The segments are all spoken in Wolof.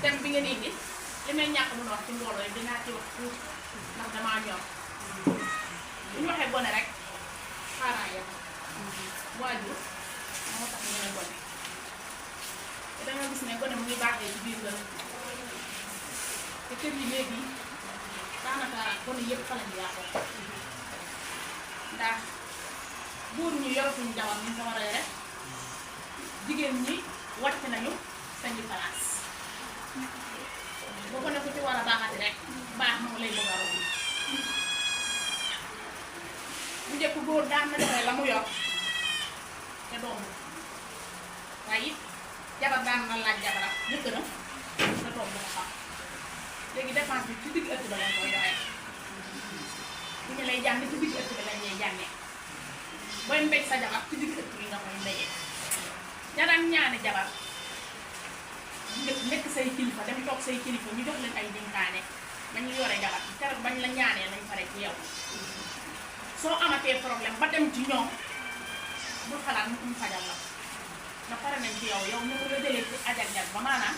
thème bi ngeen indi li may ñàkk mën a wax ci mbooloo yi dinaa ci wax tuuti ndax damaa ñor bu ñu waxee gone rek parents ya waajur moo tax ñu ne gone te danga gis ne gone mu ngi baaxee ci biir kër te kër yi léegi daanaka gone yëpp fa lañu yàqoo ndax góor ñi yoratuñu jabar ñu ko war a yore jigéen ñi wàcc nañu sañu place boo ko ne ku ci war a baaxati rek baax moom lay bëgg a romb bu njëkk góor daan na defee la mu yor te doomu waaye it jabar daan na laaj jabaram jëkkëram te doom bu ko xam léegi dépense bi ci digg ëtt ba lañ koy joxee bu ñu lay jàng ci digg ëtt ba lañ lay jàngee booy mbéj sa jabar ci digg ëtt bi nga koy mbéjee ña daan ñaani jabar nekk say kilifa dem toog say kilifa ñu jox leen ay dénkaane nañu yore jabar keroog bañ la ñaanee lañ pare ci yow soo amatee problème ba dem ci ñoom bul xalaat mu fajal la na pare nañ ci yow ñu ko la jëlee ci ajag-jag ba maanaam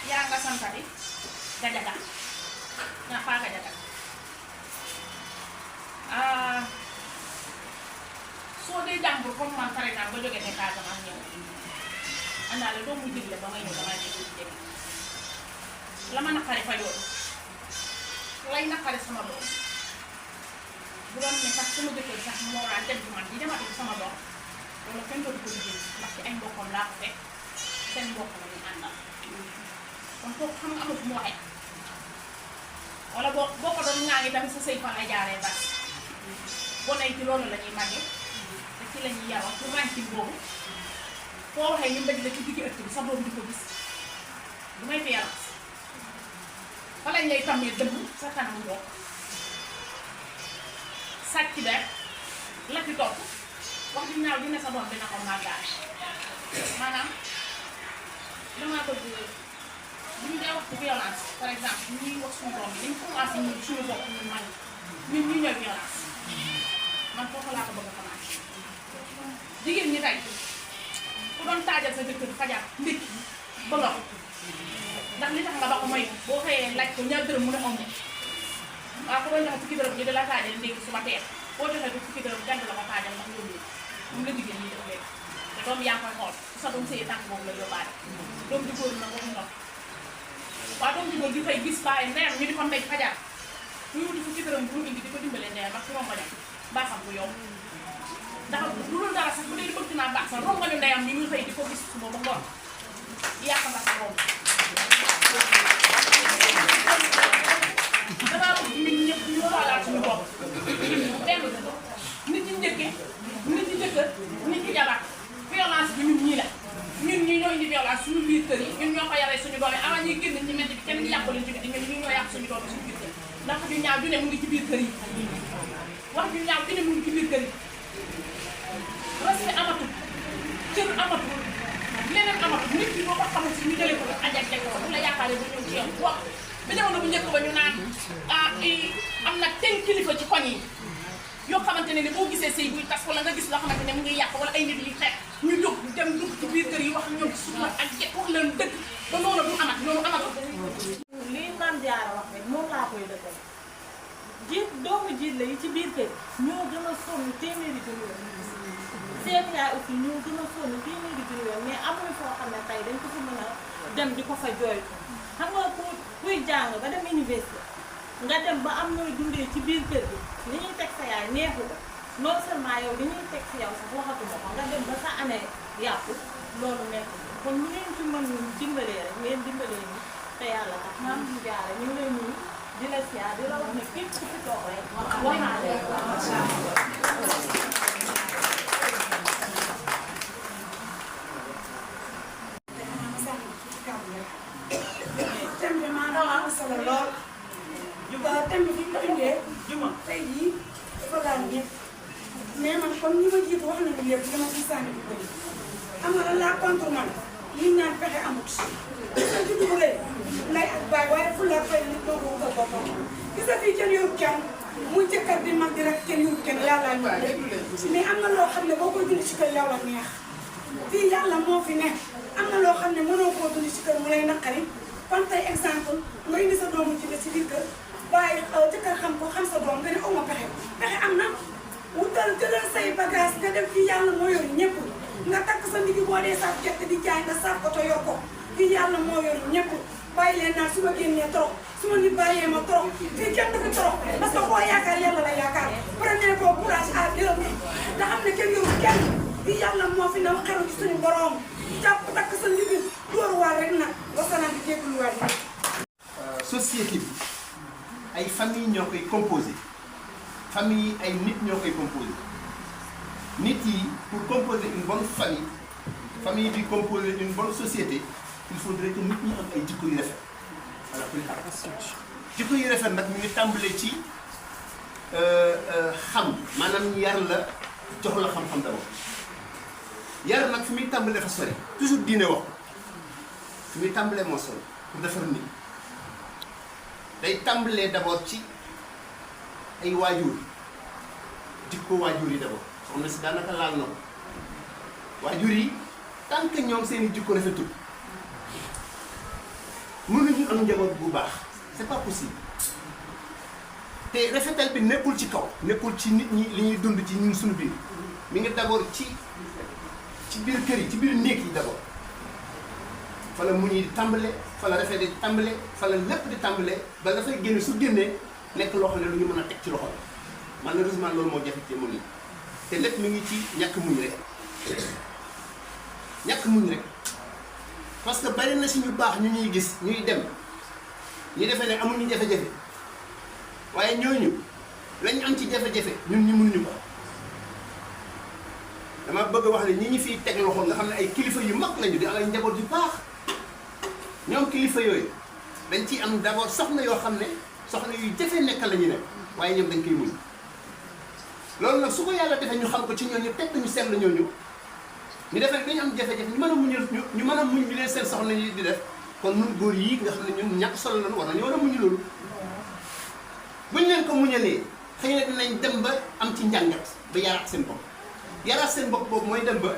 yaa nga santati gajaga nga faa gajaga soo dee jàmbur comme man par exemple ba jógee ne Casamance ñëw àndaale doo muy digle ba may ñëw damay nekk ci jëg la ma naqari fa yoon lay naqari sama doom bu doon ne sax sama jëkkër sax moo daan dem ci man di demati ci sama doom wala kenn dootu ko liggéey ndax ci ay mbokkam laa ko fekk seen mbokk la ñu àndal kon kooku xam nga amatu mu waxee wala boo ko doon ñaan itam sa sëy fan lay jaaree bas boo nay ci loolu la ñuy màggee te ci la ñuy yaroo pour rànkin boobu foo waxee ñu mbëj la ci digg ëtt bi sa doom di ko gis du may fi yaram fa lañ lay tàmmee dëmm sa kanam mbokk sàcc der la ci topp wax di ñaaw dina sa doom dina ko màggaale maanaam damaa bëgg bu ñu dee wax ci violence par exemple ñuy wax suñu doom bi dañ commencé ñu suñu bopp ñu man ñun ñu ñooy violence man foofu laa ko bëgg a commencé jigéen ñi tey ku doon taajal sa jëkkër fajar ndékki ba nga ndax li tax nga ba ko mooy boo xëyee laaj ko ñaar dërëm mu ne om waaw ku doon joxe fukki dërëm ñu di la taajal ndékki suba teel boo joxee ko fukki dërëm gànd la ko taajal ndax loolu moom la jigéen ñi def léegi te doom yaa ngi koy xool sa doom sëy tànk boobu la yóbbaale doom di góor nag waxu ndox waaw doom di góor di fay gis bàyyi ndeyam ñu di ko mbéj fajar ñu wuti fukki dërëm bu mu indi di ko dimbale ndeyam ndax ci rongoñam baaxam bu yow ndax bu dul dara sax bu dee bëgg naa baax sax rongoñu ndeyam bi muy fay di ko gis suba ba ngoon yàq nga sa doom damaa bëgg nit ñëpp ñu xoolaat suñu bopp benn nit ñi njëkkee nit ñi jëkkër nit ñi jabar violence bi ñun ñii la ñun ñi ñoo indi violence suñu biir kër yi ñun ñoo ko yaree suñu doom yi avant ñuy génn ci mbedd bi kenn yàqu leen ci biti ñun ñoo yàq suñu doom yi suñu biir kër ndax ju ñaaw ju ne mu ngi ci biir kër yi wax ju ñaaw ju ne mu ngi ci biir kër yi respect amatul cër amatul leneen amatul nit ki boo ko xamul si ñu jëlee ko ajak ko bu la yaakaaree ba ñëw ci yow wax ba jamono bu njëkk ba ñu naan am na ten kilifa ci koñ yi yoo xamante ne boo gisee sëy buy tas wala nga gis loo xamante ne mu ngi yàq wala ay nit yi xeex ñu jóg dem dugg ci biir kër yi wax ñoom suñu ak jekk wax leen dëgg ba noonu du amat noonu amatul. lii Mame Diarra wax rek moom laa koy dëggal jiit doomu jiit la yi ci biir kër ñoo gën a sonn téeméeri junni yoon seen yaay aussi ñoo gën a sonn téeméeri junni yoon mais amuñu foo xam ne tey dañ ko fi mën a dem di ko fa jooytu xam nga kuy jàng ba dem université nga dem ba am nooy dundee ci biir kër gi li ñuy teg sa yaay neexu ko non seulement yow li ñuy teg si yow sax waxatuma ko nga dem ba sa année yàqu loolu neexu kon lu ngeen ci mën dimbalee rek ngeen dimbalee ni te yàlla tax Mame Diarra ñu ngi lay nuyu di la siyaar di la wax ne képp ku fi toog rek waxaale macha allah thème bi maanaam am solo lool thème bi fi ñu ko indee juma tey jii dafa laal ñëpp mais man comme ñi ma jiitu wax nañu lépp dama ci sànni bu bëri am na lan laa contre man liñ naan pexe amut gis nga ci dugalee nday ak baay waaye fu la fay nit doo ko wutal boppam gis nga fii kenn yorut kenn muy jëkkër di mag di rek kenn yorut kenn yàlla ñu mais am na loo xam ne boo koy dund ci kër yow la neex fii yàlla moo fi ne am na loo xam ne mënoo ko gisul nga indi sa doomu ci si biir kër waaye jëkkër xam ko xam sa doom nga ne aw ma pexe pexe am na wutal jëlal say bagage nga dem fii yàlla moo yor ñëpp nga takk sa ndigg boo dee saaf gerte di jaay nga saaf ko te yor ko fii yàlla moo yor ñëpp bàyyi leen naan su ma génnee trop su ma nit bàyyee ma trop fii kenn du fi trop parce que koo yaakaar yàlla la yaakaar prenez vos courage à deux mains nga xam ne kenn yorul kenn fii yàlla moo fi ne xeru ci suñu borom jàpp takk sa ndigg dóor waar rek nag wasalaam di jégalu waat yi. Société bi ay famille ñoo koy composé famille yi ay nit ñoo koy composé nit yi pour composer une bonne famille bi composer une bonne société il faudrait que nit ñi am ay jikko yu rafet voilà jikko yu rafet nag ñu ngi tàmbalee ci xam maanaam yar la jox la xam-xam d'abord yar nag fi muy tàmbalee dafa sori toujours diine wax fi muy tàmbalee moo sori pour defar nit day tàmbalee d'abord ci ay waajur jikko waajur yi d'abord soxna si daanaka laal na ko waajur yi tant que ñoom seen i jikko rafetul mënuñu am njaboot bu baax c'est pas possible te rafetal bi nekkul ci kaw nekkul ci nit ñi li ñuy dund ci ñun suñu biir mi ngi d'abord ci biir kër yi ci biir néeg yi d'abord fa la muñ yi di tàmbale fa la rafet di tàmbale fa la lépp di tàmbale ba dafay génne su génnee nekk loo xam ne lu ñu mën a teg ci loxo malheureusement loolu moo jafe ci mu nii te lépp mi ngi ci ñàkk muñ rek ñàkk muñ rek parce que bari na si ñu baax ñu ñuy gis ñuy dem ñu defee ne amuñu jafe-jafe waaye ñooñu lañ am ci jafe-jafe ñun ñu mënuñu ko dama bëgg a wax ne ñi ñu fiy teg loxo nga xam ne ay kilifa yu mag lañu di am ay njaboot yu baax ñoom kilifa yooyu dañ ciy am d'abord soxna yoo xam ne soxna yu jafe nekk la ñu ne waaye ñoom dañ koy muñ loolu nag su ko yàlla defee ñu xam ko ci ñooñu teg nañu seetlu ñooñu ñu defee dañu am jafe-jafe ñu mën a muñal ñu mën a muñ bi leen seen soxna yi di def kon ñun góor yi nga xam ne ñun ñàkk solo lañu war nañu war a muñ loolu buñ leen ko muñalee xëy na dinañ dem ba am ci njàngat ba yaraat seen bopp yaraat seen bopp boobu mooy dem ba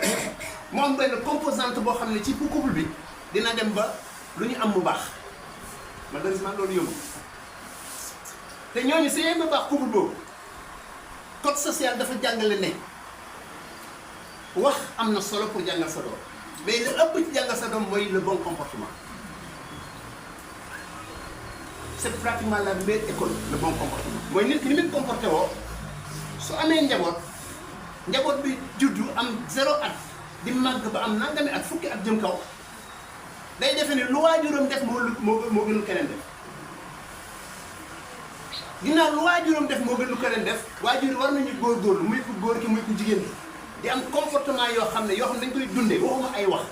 mu am benn composante boo xam ne ci bu couple bi dina dem ba lu ñu am mu baax malheureusement loolu yomb te ñooñu si yéen ba baax couple boobu code social dafa jàngale ne wax am na solo pour jàngal sa doom mais li ëpp ci jàngal sa doom mooy le bon comportement c'est pratiquement la meilleure école le bon comportement mooy nit ki ni muy comporté woo su amee njaboot bi juddu am 0 at di màgg ba am nangami at fukki at jëm kaw day defe ne lu waajuram def moo gën lu keneen def ginnaaw lu waajuram def moo gën lu keneen def waajur yi war nañu góorgóorlu muy ku góor ki muy ku jigéen bi di am comportement yoo xam ne dañ koy dundee waxuma ay wax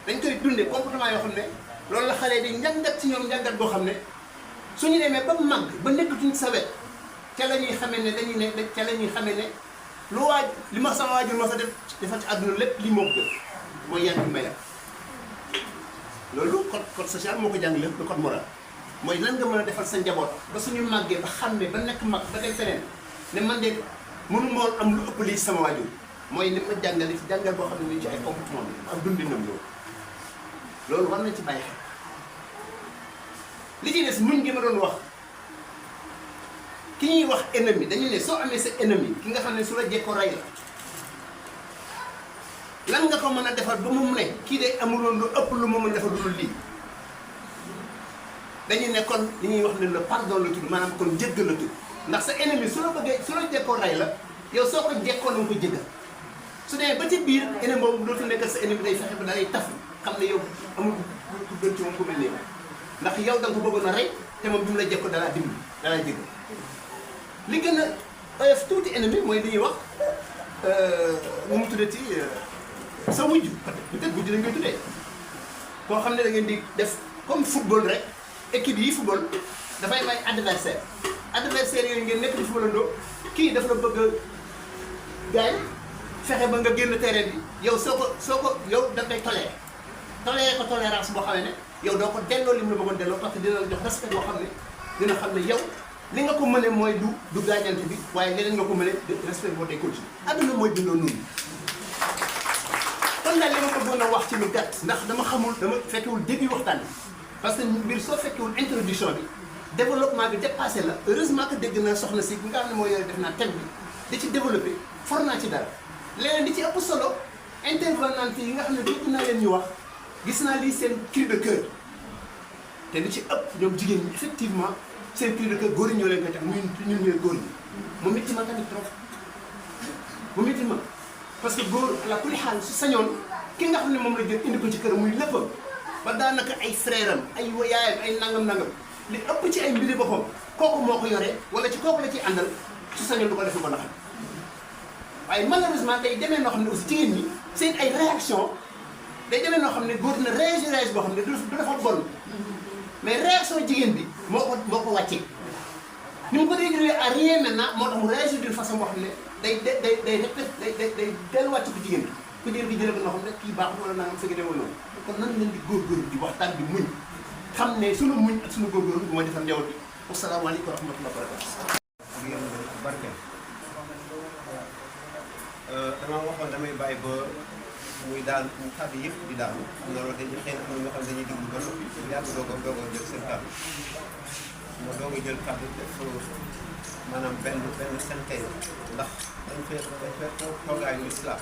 dañ koy dundee comportement yoo xam ne loolu la xale di njàngat ci ñoom njàngat boo xam ne suñu demee ba màgg ba nekkatuñ sa wet ca la ñuy xamee ne ca la ñuy xamee ne lu li ma sama waajur ma sa defal ci àdduna lépp lii moo ko gën mooy yar bi may la loolu code social moo ko jàng lépp le code moral mooy lan nga mën a defal sa njaboot ba suñu màggee ba xàmmee ba nekk mag ba dem feneen ne man de mënu moo am lu ëpp lii sama waajur mooy li ma jàngale ci jàngal boo xam ne ni ci ay comportement bi ak dundinam loolu war nañ ci bàyyi xel li ci des muñ gi ma doon wax ki ñuy wax ennemi dañu ne soo amee sa ennemi ki nga xam ne su la jekkoo rey la lan nga ko mën a defar ba mu ne kii de amuloon lu ëpp lu ma mën defar dul lii dañuy ne kon li ñuy wax ne le pardon la tudd maanaam kon jéggal la tudd ndax sa ennemi su la bëggee su la jekkoo rey la yow soo ko jekkoo na nga ko jéggal su demee ba ci biir ennemi boobu dootul nekk sa ennemi day fexe ba da lay taf xam ne yow amul ku gën ci moom ku mel nii ndax yow da nga ko bëggoon a rey te moom bi mu la jekkoo dalaa dimbali dalaa jéggal li gën a oyof tuuti ennemi mooy li ñuy wax nu mu tuddati sa wujj peut-être wujj lañ koy tuddee koo xam ne da ngeen di def comme football rek équipe yi football dafay may adversaire yooyu ngeen nekk di footballandoo kii daf la bëgg a gaañ fexe ba nga génn terrain bi yow soo ko yow da koy toléré ko tolérance boo xam ne yow doo ko delloo li mu la bëggoon delloo parce que dina la jox respect boo xam ne dina xam ne yow li nga ko mëne mooy du gaañante bi waaye leneen nga ko mëne respect boo day continuer adduna mooy bindoo noonu kon daal li ma ko doon a wax ci lu gàtt ndax dama xamul dama fekkewul début waxtaan bi parce que mbir soo fekkewul introduction bi développement bi dépassé la heureusement que dégg naa soxna si bi nga xam ne moo yore def naa thème bi da ci développé for naa ci dara leneen li ci ëpp solo intervenante yi nga xam ne dégg naa leen ñu wax gis naa lii seen cri de cœur te li ci ëpp ñoom jigéen ñi effectivement seen cri de cœur góor yi ñoo leen koy tax ñun ñooy góor ñi mu métti ma tamit trop mu métti ma parce que góor la kulli xaal su sañoon ki nga xam ne moom la jël indi ko ci kër muy léppam ba daanaka ay frère am ay yaayam ay nangam-nangam li ëpp ci ay mbiri boppam kooku moo ko yoree wala ci kooku la ciy àndal su sañoon du ko def ko naxal waaye malheureusement day demee noo xam ne aussi jigéen ñi seen ay réaction day demee noo xam ne góor na réagir boo xam ne du dafa bon mais réaction jigéen bi moo ko wàccee ni mu ko réduire à rien maintenant moo tax mu réagir d'une façon boo xam ne day delluwaat ci ku jigéen bi ku jigéen bi jëlee ko noo xam ne kii baaxul wala nangam fekk demoo noonu kon nan leen di góorgóorlu di waxtaan di muñ xam ne sunu muñ ak sunu góorgóorlu bi mooy defar njaboot bi asalaamaaleykum wa rahmatulah barakatu. ak yéen barke damaa waxoon damay bàyyi ba muy daal kàddu yëpp di daanu am na loolu dañuy xëy na am na ñoo xam ne dañuy déglu ba noppi yàgg doog a jël seen kàddu moo doog a jël kàddu def maanaam benn seen kay ndax dañ fee toogaayu l'islam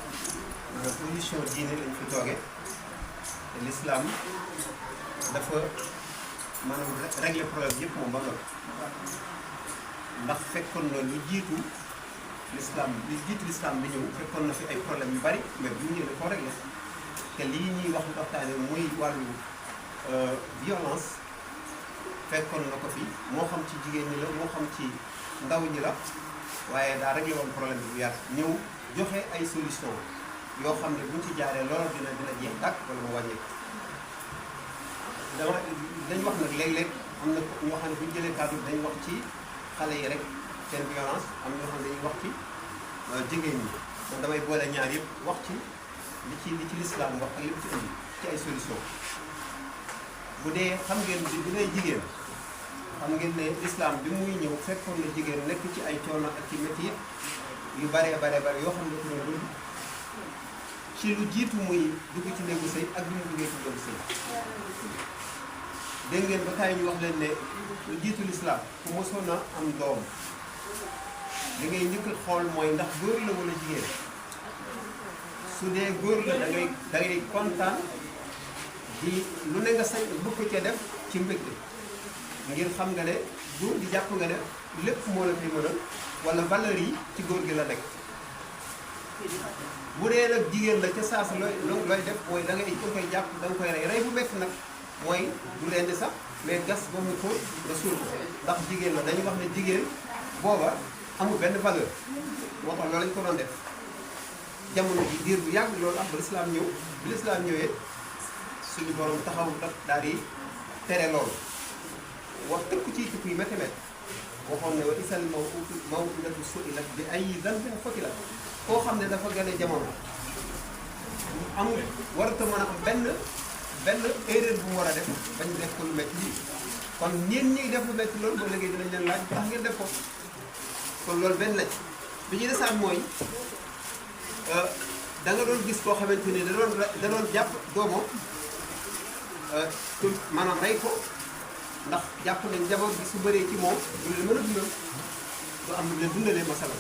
mooy position diine lañ fi toogee te l'islam dafa maanaam régler problème yëpp moom ba nga ndax fekkoon na lu jiitu l'islam bi ñëw fekkoon na fi ay problème yu bari mais bu ñu ñëwee koo réglé te lii ñuy wax waxtaane muy wàllu violence fekkoon na ko fi moo xam ci jigéen ñi la moo xam ci ndaw ñi la waaye daa réglé woon problème bi bu yàgg ñëw joxe ay solution yoo xam ne buñ ci jaaree loolu dina jeex tàkk wala mu wàññeeku dañ wax nag léeg-léeg am na ñoo xam ne bu ñu jëlee kàddu dañ wax ci xale yi rek seen violence am ñoo xam ne dañuy wax ci jigéen ñi man damay boole ñaar yëpp wax ci li ci lislaam wax ak li ci indi ci ay solution bu dee xam ngeen bu dee jigéen xam ngeen ne lislaam bi muy ñëw fekkoon na jigéen nekk ci ay coono ak ci métti yu bare yoo xam ne ko doon dund ci lu jiitu muy dugg ci néegu sëy ak bi mu duggee ci néegu sëy dégg ngeen ba taay ñu wax leen ne lu jiitu lislaam ku mosoon a am doom li ngay njëkk a xool mooy ndax góor la wala jigéen su dee góor la da ngay kontaan di lu ne nga sañ bëgg ko cee def ci mbégte ngir xam nga ne du di jàpp nga ne lépp moo la fi mënal wala valeur yi ci góor gi la nekk bu dee nag jigéen la ca saasa looy def mooy da ngay koy jàpp da nga koy rey bu métti nag mooy du leen di sax mais gas ba mu ko nga suul ko ndax jigéen la dañu wax ne jigéen booba amul benn valeur moo tax loolu lañ ko doon def jamono ji diir bu yàgg loolu am ba lislaam ñëw bi lislaam ñëwee suñu borom taxaw daal di tere loolu wax tëkku ci tëkku yi métti métti waxoon ne wa isal maw'udatu su'ilat bi ayyi dhanbin qutilat koo xam ne dafa gane jamono amul warata mën a am benn erreur bu mu war a def bañ def ko lu métti lii kon ñeen ñi def lu métti loolu ba léegi dinañ leen laaj tax ngeen def ko kon loolu benn laaj bi ñuy desaan mooy da nga doon gis koo xamante ni da doon jàpp doomam maanaam rey ko ndax jàpp nañ njaboot bi su bëree ci moom du leen mën a dundal du am lu leen dundalee masala